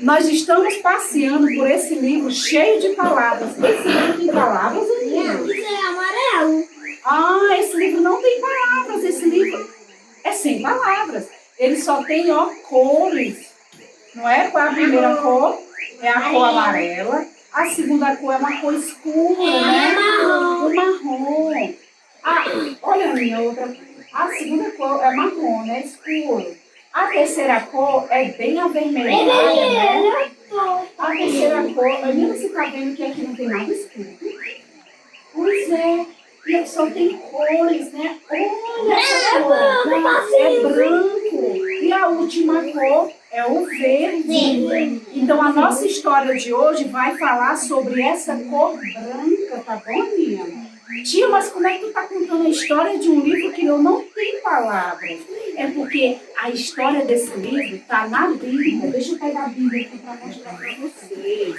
Nós estamos passeando por esse livro cheio de palavras. Esse livro tem palavras, Não, isso é amarelo. Ah, esse livro não tem palavras. Esse livro é sem palavras. Ele só tem, ó, cores. Não é? Qual é a primeira cor? É a cor amarela. A segunda cor é uma cor escura, né? Marrom. O marrom. Ah, olha a minha outra. A segunda cor é marrom, né? Escuro. A terceira cor é bem avermelhada, né? A terceira cor, Aninha, você tá vendo que aqui não tem nada escuro? Pois é. E aqui só tem cores, né? Olha essa cor. É branco. E a última cor é o verde. Então a nossa história de hoje vai falar sobre essa cor branca, tá bom, Aninha? Tia, mas como é que tu tá contando a história de um livro que eu não tenho palavras? É porque a história desse livro tá na Bíblia. Deixa eu pegar a Bíblia aqui para mostrar para vocês.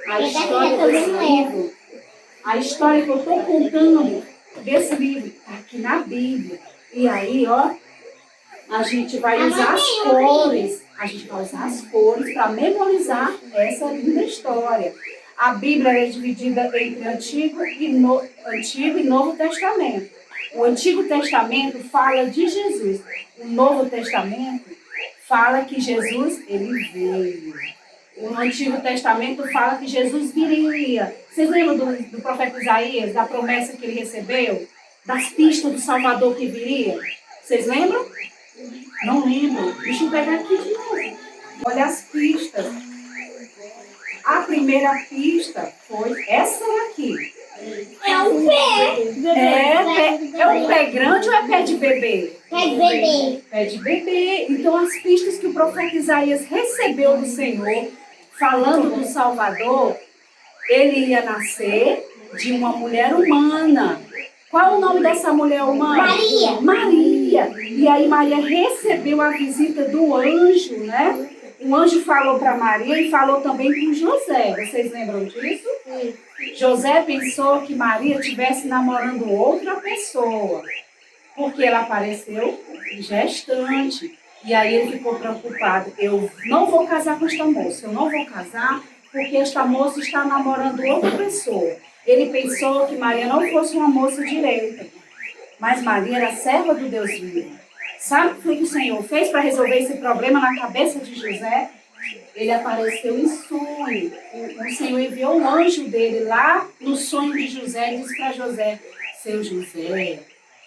A história desse livro, a história que eu estou contando desse livro tá aqui na Bíblia. E aí, ó, a gente vai usar as cores. A gente vai usar as cores para memorizar essa linda história. A Bíblia é dividida entre Antigo e Novo Testamento. O Antigo Testamento fala de Jesus. O Novo Testamento fala que Jesus, ele veio. O Antigo Testamento fala que Jesus viria. Vocês lembram do profeta Isaías, da promessa que ele recebeu? Das pistas do Salvador que viria? Vocês lembram? Não lembro. Deixa eu pegar aqui de novo. Olha as pistas. A primeira pista foi essa daqui. É um pé. É um pé grande ou é pé de bebê? Pé de bebê. Pé de bebê. Então, as pistas que o profeta Isaías recebeu do Senhor, falando do Salvador, ele ia nascer de uma mulher humana. Qual é o nome dessa mulher humana? Maria. Maria. E aí Maria recebeu a visita do anjo, né? O anjo falou para Maria e falou também com José. Vocês lembram disso? José pensou que Maria estivesse namorando outra pessoa, porque ela apareceu gestante. E aí ele ficou preocupado. Eu não vou casar com esta moça. Eu não vou casar porque esta moça está namorando outra pessoa. Ele pensou que Maria não fosse uma moça direita. Mas Maria era serva do Deus vivo. Sabe o que foi que o Senhor fez para resolver esse problema na cabeça de José? Ele apareceu em sonho. O Senhor enviou um anjo dele lá no sonho de José e disse para José: seu José,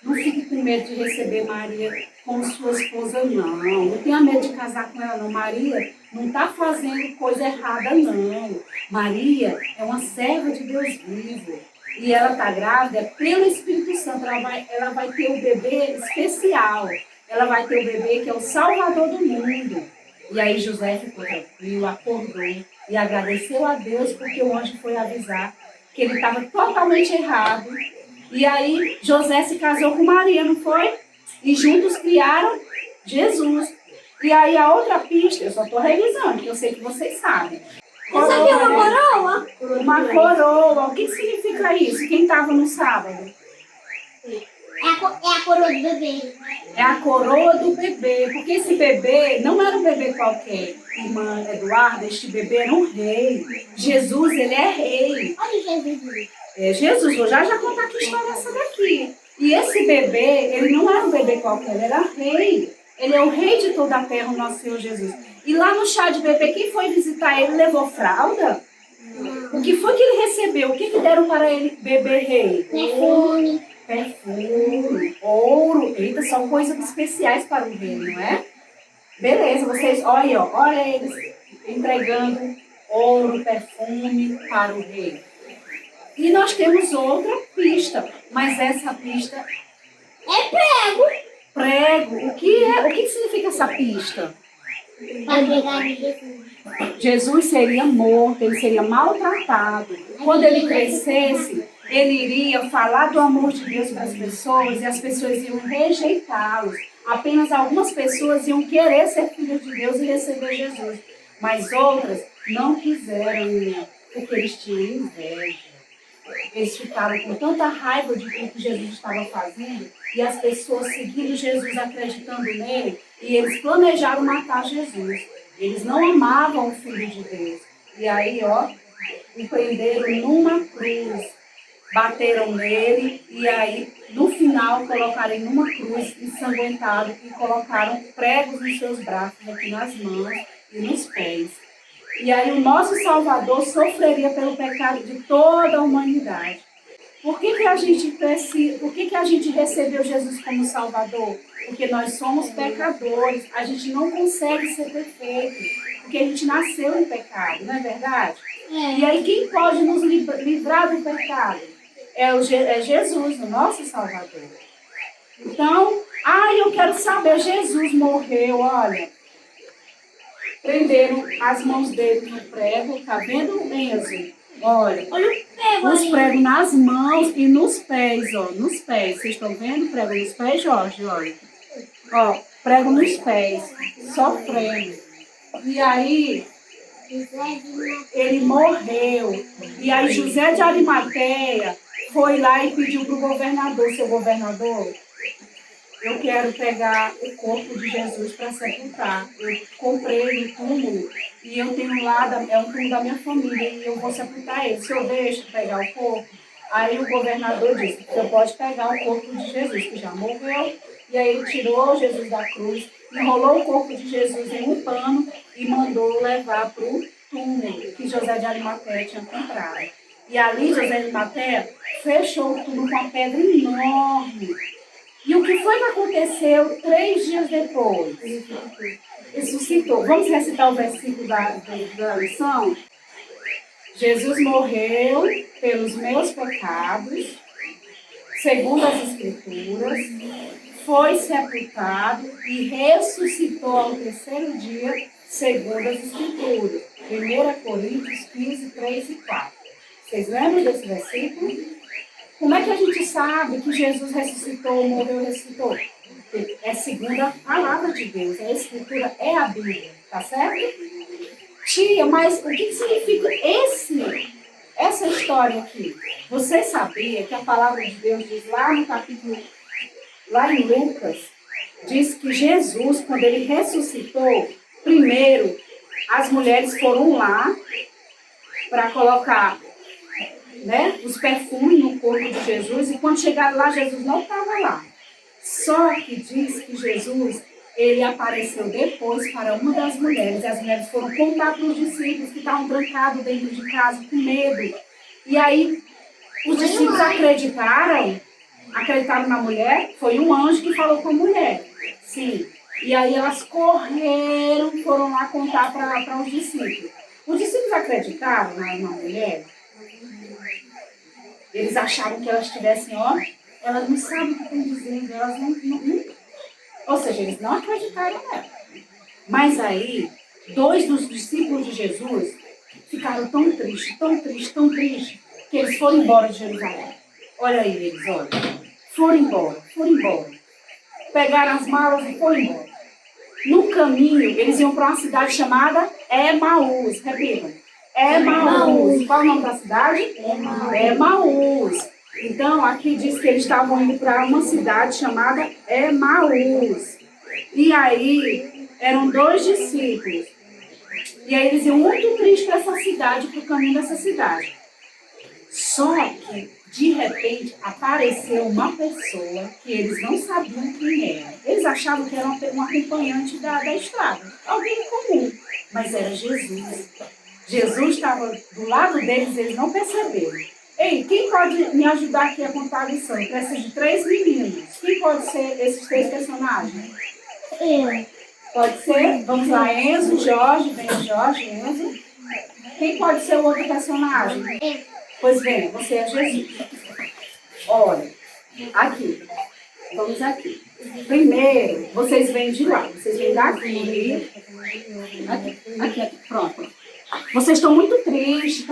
não fique com medo de receber Maria como sua esposa, não. Não tenha medo de casar com ela, não. Maria não está fazendo coisa errada, não. Maria é uma serva de Deus vivo. E ela está grávida pelo Espírito Santo. Ela vai ter um bebê especial. Ela vai ter um bebê que é o Salvador do mundo. E aí José ficou tranquilo, acordou e agradeceu a Deus porque o anjo foi avisar que ele estava totalmente errado. E aí José se casou com Maria, não foi? E juntos criaram Jesus. E aí a outra pista, eu só estou revisando, porque eu sei que vocês sabem. Isso aqui é uma coroa? Uma coroa. O que significa isso? Quem estava no sábado? É a coroa do bebê. É a coroa do bebê, porque esse bebê não era um bebê qualquer. Irmã Eduarda, este bebê era um rei. Jesus, ele é rei. Olha Jesus. É Jesus, vou já contar que história é essa daqui. E esse bebê, ele não era um bebê qualquer, ele era rei. Ele é o rei de toda a terra, o nosso Senhor Jesus. E lá no chá de bebê, quem foi visitar ele levou fralda? O que foi que ele recebeu? O que deram para ele, bebê rei? Perfume, ouro. Eita, são coisas especiais para o rei, não é? Beleza, vocês, olha eles entregando ouro, perfume para o rei. E nós temos outra pista, mas essa pista é prego. Prego. O que significa essa pista? Para pegar Jesus. Jesus seria morto, ele seria maltratado. Quando ele crescesse, ele iria falar do amor de Deus para as pessoas e as pessoas iam rejeitá-lo. Apenas algumas pessoas iam querer ser filhos de Deus e receber Jesus. Mas outras não quiseram, porque eles tinham inveja. Eles ficaram com tanta raiva de tudo que Jesus estava fazendo e as pessoas seguindo Jesus, acreditando nele, e eles planejaram matar Jesus. Eles não amavam o Filho de Deus. E aí, ó, o prenderam numa cruz, bateram nele e aí, no final, colocaram ele numa cruz ensanguentado e colocaram pregos nos seus braços, aqui nas mãos e nos pés. E aí o nosso Salvador sofreria pelo pecado de toda a humanidade. Por que a gente precisa, por que a gente recebeu Jesus como Salvador? Porque nós somos pecadores, a gente não consegue ser perfeito, porque a gente nasceu em pecado, não é verdade? E aí quem pode nos livrar do pecado? É Jesus, o nosso Salvador. Então, eu quero saber, Jesus morreu, olha. Prenderam as mãos dele no prego, tá vendo, Enzo? Olha os pregos nas mãos e nos pés, ó, nos pés. Vocês estão vendo prego nos pés, Jorge? Olha. Ó, prego nos pés, sofrendo. E aí, ele morreu. E aí, José de Arimateia foi lá e pediu para o governador, seu governador, eu quero pegar o corpo de Jesus para sepultar. Eu comprei o túmulo e eu tenho lá, é um túmulo da minha família, e eu vou sepultar ele. O senhor deixa pegar o corpo? Aí o governador disse, o senhor pode pegar o corpo de Jesus, que já morreu. E aí ele tirou Jesus da cruz, enrolou o corpo de Jesus em um pano e mandou levar para o túmulo que José de Arimateia tinha comprado. E ali José de Arimateia fechou o túmulo com uma pedra enorme. E o que foi que aconteceu 3 dias depois? Ressuscitou. Vamos recitar o versículo da lição? Jesus morreu pelos meus pecados, segundo as Escrituras, foi sepultado e ressuscitou ao 3º dia, segundo as Escrituras. 1 Coríntios 15, 3 e 4. Vocês lembram desse versículo? Como é que a gente sabe que Jesus ressuscitou, morreu e ressuscitou? É segundo a palavra de Deus, a Escritura é a Bíblia, tá certo? Tia, mas o que significa essa história aqui? Você sabia que a palavra de Deus diz lá no capítulo, lá em Lucas, diz que Jesus, quando ele ressuscitou, primeiro as mulheres foram lá para colocar os perfumes no corpo de Jesus, e quando chegaram lá, Jesus não estava lá. Só que diz que Jesus, ele apareceu depois para uma das mulheres, e as mulheres foram contar para os discípulos que estavam trancados dentro de casa com medo. E aí, os discípulos acreditaram na mulher, foi um anjo que falou com a mulher. Sim. E aí elas correram, foram lá contar para os discípulos. Os discípulos acreditaram na mulher? Eles acharam que elas tivessem, elas não sabem o que estão dizendo, elas não. Ou seja, eles não acreditaram nela. Mas aí, 2 dos discípulos de Jesus ficaram tão tristes, que eles foram embora de Jerusalém. Olha aí eles, olha. Foram embora. Pegaram as malas e foram embora. No caminho, eles iam para uma cidade chamada Emaús. Repitam. Emaús. Qual é o nome da cidade? Emaús. Então, aqui diz que eles estavam indo para uma cidade chamada Emaús. E aí, eram 2 discípulos. E aí, eles iam muito tristes para essa cidade, para o caminho dessa cidade. Só que, de repente, apareceu uma pessoa que eles não sabiam quem era. Eles achavam que era um acompanhante da estrada. Alguém comum. Mas era Jesus. Jesus estava do lado deles, eles não perceberam. Ei, quem pode me ajudar aqui a contar a lição? Eu preciso de 3 meninos. Quem pode ser esses 3 personagens? Eu. Pode ser? Vamos lá, Enzo, Jorge, vem Jorge, Enzo. Quem pode ser o outro personagem? Eu. Pois bem, você é Jesus. Olha, aqui. Vamos aqui. Primeiro, vocês vêm de lá. Vocês vêm daqui. Aqui, pronto. Vocês estão muito tristes,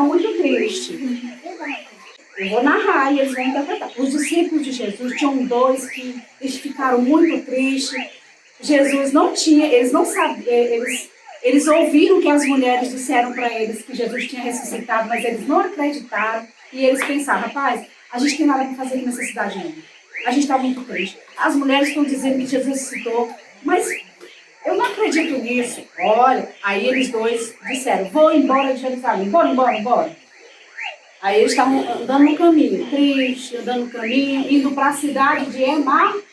Eu vou narrar e eles vão interpretar. Os discípulos de Jesus tinham 2 que eles ficaram muito tristes. Jesus não tinha, eles não sabiam, eles ouviram que as mulheres disseram para eles que Jesus tinha ressuscitado, mas eles não acreditaram. E eles pensaram, rapaz, a gente tem nada para fazer aqui nessa cidade ainda. A gente está muito triste. As mulheres estão dizendo que Jesus ressuscitou, mas eu não acredito. acredito nisso. Olha, aí eles dois disseram, vou embora de Jerusalém, bora, embora, embora. Aí eles estavam andando no caminho, triste, andando no caminho, indo para a cidade de Emaús.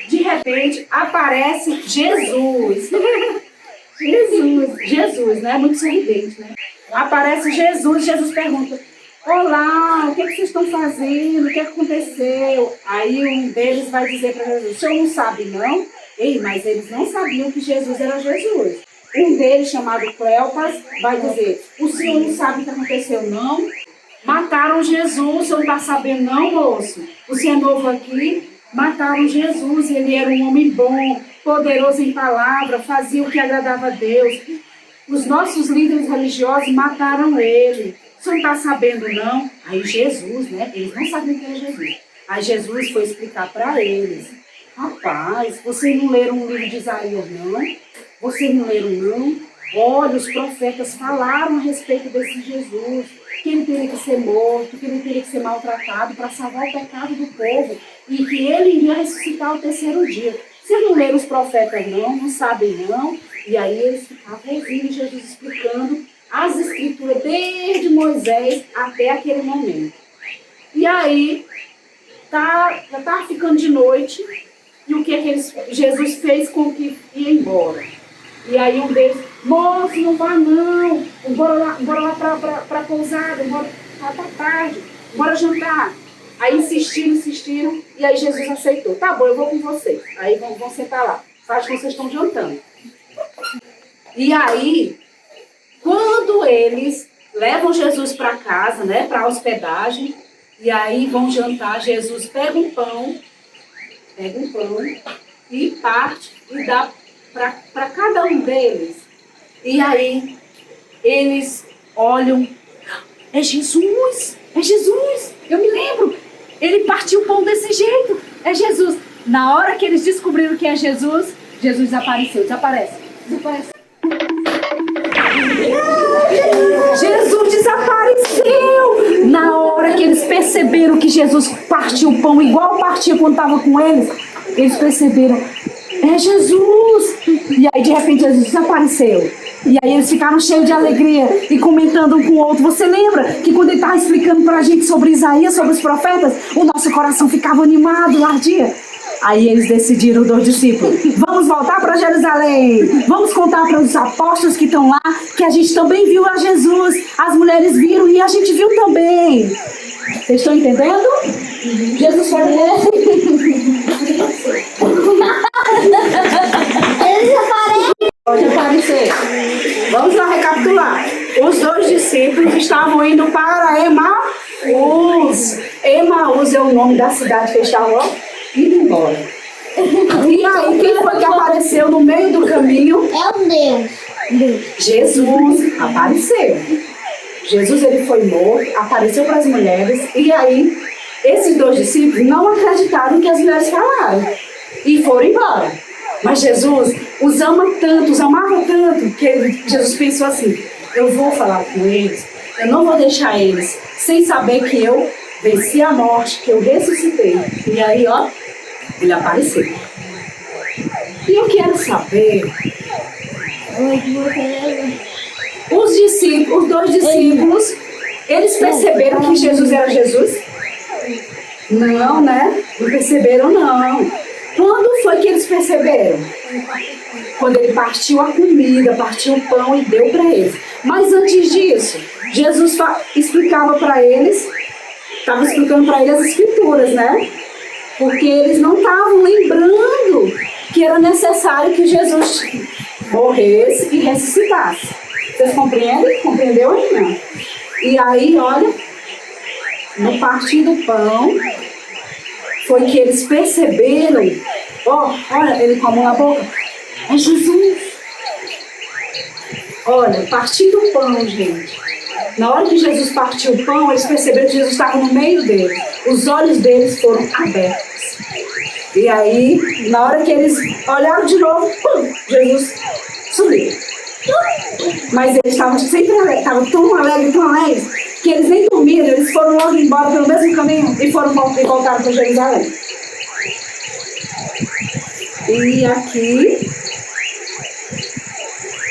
De repente, aparece Jesus. Jesus, né? Muito sorridente, né? Aparece Jesus pergunta, olá, o que vocês estão fazendo? O que aconteceu? Aí um deles vai dizer para Jesus, o senhor não sabe não? Ei, mas eles não sabiam que Jesus era Jesus. Um deles, chamado Cleopas, vai dizer, o senhor não sabe o que aconteceu não? Mataram Jesus, o senhor não está sabendo não, moço? Você é novo aqui? Mataram Jesus, ele era um homem bom, poderoso em palavra, fazia o que agradava a Deus. Os nossos líderes religiosos mataram ele. O senhor não está sabendo não? Aí Jesus, né? Eles não sabiam quem era Jesus. Aí Jesus foi explicar para eles. Rapaz, vocês não leram o livro de Isaías não? Vocês não leram não? Olha, os profetas falaram a respeito desse Jesus. Que ele teria que ser morto, que ele teria que ser maltratado para salvar o pecado do povo. E que ele iria ressuscitar ao terceiro dia. Vocês não leram os profetas não? Não sabem não? E aí eles ficavam ouvindo Jesus explicando as escrituras desde Moisés até aquele momento. E aí, já estava ficando de noite, e o que Jesus fez com que ia embora? E aí um deles, moço, não vá não, bora lá para a pousada, tá tarde, bora jantar. Aí insistiram, e aí Jesus aceitou. Tá bom, eu vou com vocês. Aí vão sentar lá, faz que vocês estão jantando. E aí, quando eles levam Jesus para casa, né, para a hospedagem, e aí vão jantar, Jesus pega um pão e parte e dá para cada um deles. E aí, eles olham, é Jesus, eu me lembro, ele partiu o pão desse jeito, é Jesus. Na hora que eles descobriram que é Jesus, Jesus desaparece. Jesus desapareceu! Na hora que eles perceberam que Jesus partiu o pão igual partia quando estava com eles perceberam, é Jesus! E aí de repente Jesus desapareceu. E aí eles ficaram cheios de alegria e comentando um com o outro. Você lembra que quando ele estava explicando para a gente sobre Isaías, sobre os profetas, o nosso coração ficava animado, ardia? Aí eles decidiram, os 2 discípulos, vamos voltar para Jerusalém, vamos contar para os apóstolos que estão lá, que a gente também viu a Jesus, as mulheres viram e a gente viu também. Vocês estão entendendo? Jesus foi Pode aparecer. Vamos lá recapitular. Os 2 discípulos estavam indo para Emaús. Emaús é o nome da cidade que eles estavam indo embora. E aí, quem foi que apareceu no meio do caminho? É um Deus. Jesus apareceu. Jesus, ele foi morto, apareceu para as mulheres. E aí, esses 2 discípulos não acreditaram no que as mulheres falaram. E foram embora. Mas Jesus os amava tanto, que Jesus pensou assim, eu vou falar com eles, eu não vou deixar eles sem saber que eu venci a morte, que eu ressuscitei. E aí, ó, ele apareceu. E eu quero saber, os 2 discípulos, eles perceberam que Jesus era Jesus? Não, né? Não perceberam, não. Quando foi que eles perceberam? Quando ele partiu a comida, partiu o pão e deu para eles. Mas antes disso, Jesus explicava para eles, estava explicando para eles as escrituras, né? Porque eles não estavam lembrando que era necessário que Jesus morresse e ressuscitasse. Vocês compreendem? Compreendeu aí, não? E aí, olha, no partir do pão, foi que eles perceberam, olha, ele com a mão na boca, é Jesus. Olha, partindo o pão, gente. Na hora que Jesus partiu o pão, eles perceberam que Jesus estava no meio deles. Os olhos deles foram abertos. E aí, na hora que eles olharam de novo, Jesus sumiu. Mas eles estavam sempre alegres, estavam tão alegres, que eles nem dormiram, eles foram logo embora pelo mesmo caminho e voltaram para Jerusalém. E aqui,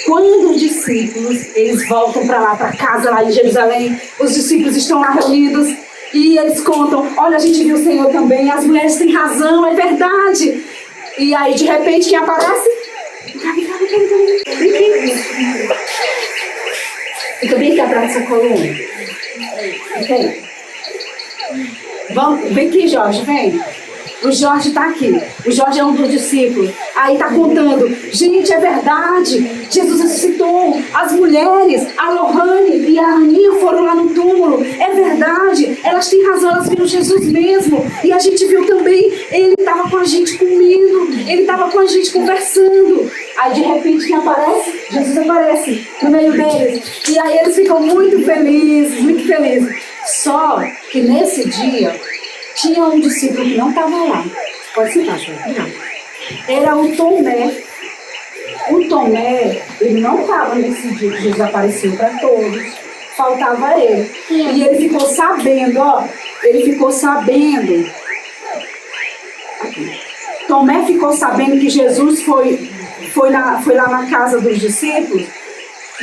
quando os discípulos, eles voltam para lá, para casa lá em Jerusalém, os discípulos estão lá reunidos e eles contam, olha, a gente viu o Senhor também, as mulheres têm razão, é verdade. E aí, de repente, quem aparece? Fica bem aqui atrás dessa coluna. Vem. Vem aqui, Jorge, vem. O Jorge está aqui. O Jorge é um dos discípulos. Aí está contando. Gente, é verdade. Jesus ressuscitou. As mulheres, a Lohane e a Aninha foram lá no túmulo. É verdade. Elas têm razão. Elas viram Jesus mesmo. E a gente viu também. Ele estava com a gente comendo. Ele estava com a gente conversando. Aí, de repente, quem aparece? Jesus aparece no meio deles. E aí eles ficam muito felizes, muito felizes. Só que nesse dia, tinha um discípulo que não estava lá. Pode sentar, senhor. Era o Tomé. O Tomé, ele não estava nesse dia que Jesus apareceu para todos. Faltava ele. E ele ficou sabendo, ó. Ele ficou sabendo. Aqui. Tomé ficou sabendo que Jesus foi lá na casa dos discípulos.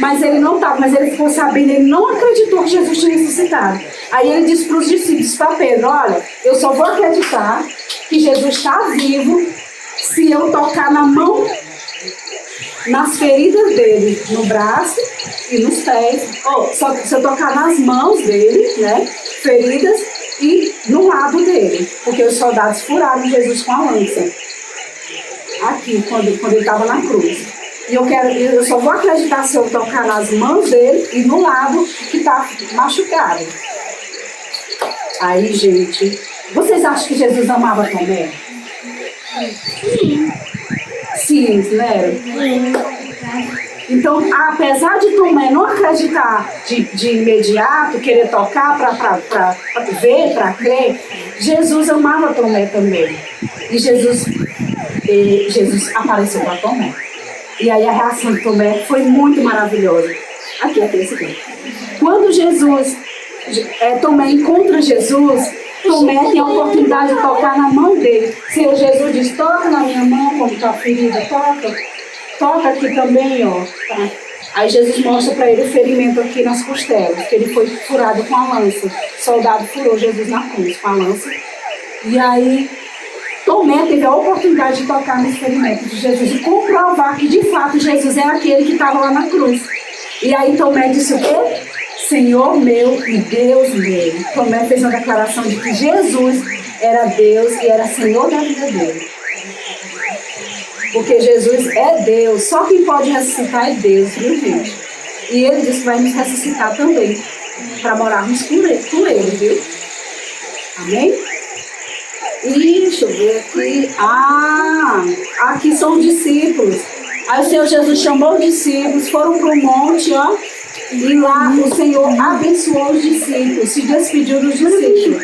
Mas ele não estava, mas ele ficou sabendo, ele não acreditou que Jesus tinha ressuscitado. Aí ele disse para os discípulos, para Pedro, olha, eu só vou acreditar que Jesus está vivo se eu tocar na mão, nas feridas dele, no braço e nos pés. Só se eu tocar nas mãos dele, né, feridas, e no lado dele. Porque os soldados furaram Jesus com a lança. Aqui, quando ele estava na cruz. E eu só vou acreditar se eu tocar nas mãos dele e no lado que está machucado. Aí, gente, vocês acham que Jesus amava Tomé? Sim, né? Então, apesar de Tomé não acreditar de imediato, querer tocar para ver, para crer, Jesus amava Tomé também. E Jesus apareceu para Tomé. E aí a reação de Tomé foi muito maravilhosa. Aqui, esse aqui. Quando Tomé encontra Jesus, Tomé tem a oportunidade de tocar na mão dele. Senhor Jesus diz, toca na minha mão como está ferida, toca aqui também, ó. Tá? Aí Jesus mostra para ele o ferimento aqui nas costelas, que ele foi furado com a lança. O soldado furou Jesus na cruz com a lança. E aí Tomé teve a oportunidade de tocar nesse ferimento de Jesus e comprovar que de fato Jesus é aquele que estava lá na cruz. E aí Tomé disse o quê? Senhor meu e Deus meu. Tomé fez uma declaração de que Jesus era Deus e era Senhor da vida dele. Porque Jesus é Deus, só quem pode ressuscitar é Deus, viu, gente? E ele disse que vai nos ressuscitar também, para morarmos com ele, viu? Amém? E deixa eu ver aqui. Aqui são os discípulos. Aí o Senhor Jesus chamou os discípulos, foram para o monte, ó. E lá o Senhor abençoou os discípulos, se despediu dos discípulos.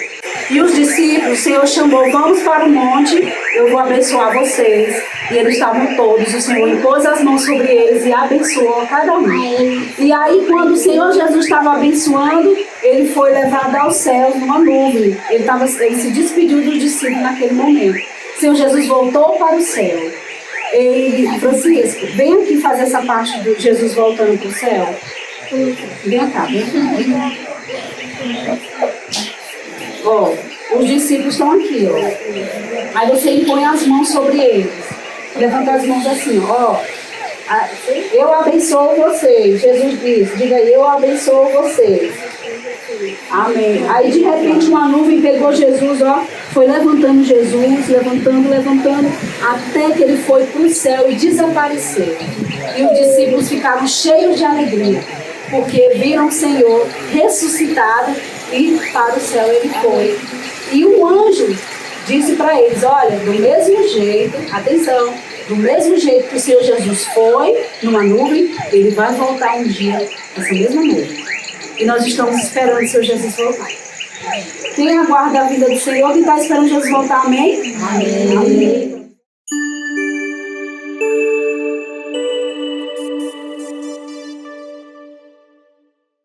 E os discípulos, o Senhor chamou, vamos para o monte, eu vou abençoar vocês. E eles estavam todos, o Senhor impôs as mãos sobre eles e abençoou a cada um. E aí quando o Senhor Jesus estava abençoando, ele foi levado aos céus numa nuvem. Ele se despediu dos discípulos naquele momento. O Senhor Jesus voltou para o céu. Francisco, vem aqui fazer essa parte de Jesus voltando para o céu. Vem cá, vem cá. Ó, os discípulos estão aqui, ó. Aí você impõe as mãos sobre eles. Levanta as mãos assim, ó. Eu abençoo vocês. Jesus disse, diga aí, eu abençoo vocês. Amém. Aí de repente uma nuvem pegou Jesus, ó. Foi levantando Jesus, levantando, até que ele foi para o céu e desapareceu. E os discípulos ficaram cheios de alegria, porque viram o Senhor ressuscitado e para o céu ele foi. E um anjo disse para eles, olha, do mesmo jeito, atenção, do mesmo jeito que o Senhor Jesus foi numa nuvem, ele vai voltar um dia nessa mesma nuvem. E nós estamos esperando o Senhor Jesus voltar. Quem aguarda a vinda do Senhor, que está esperando Jesus voltar, amém? Amém. Amém.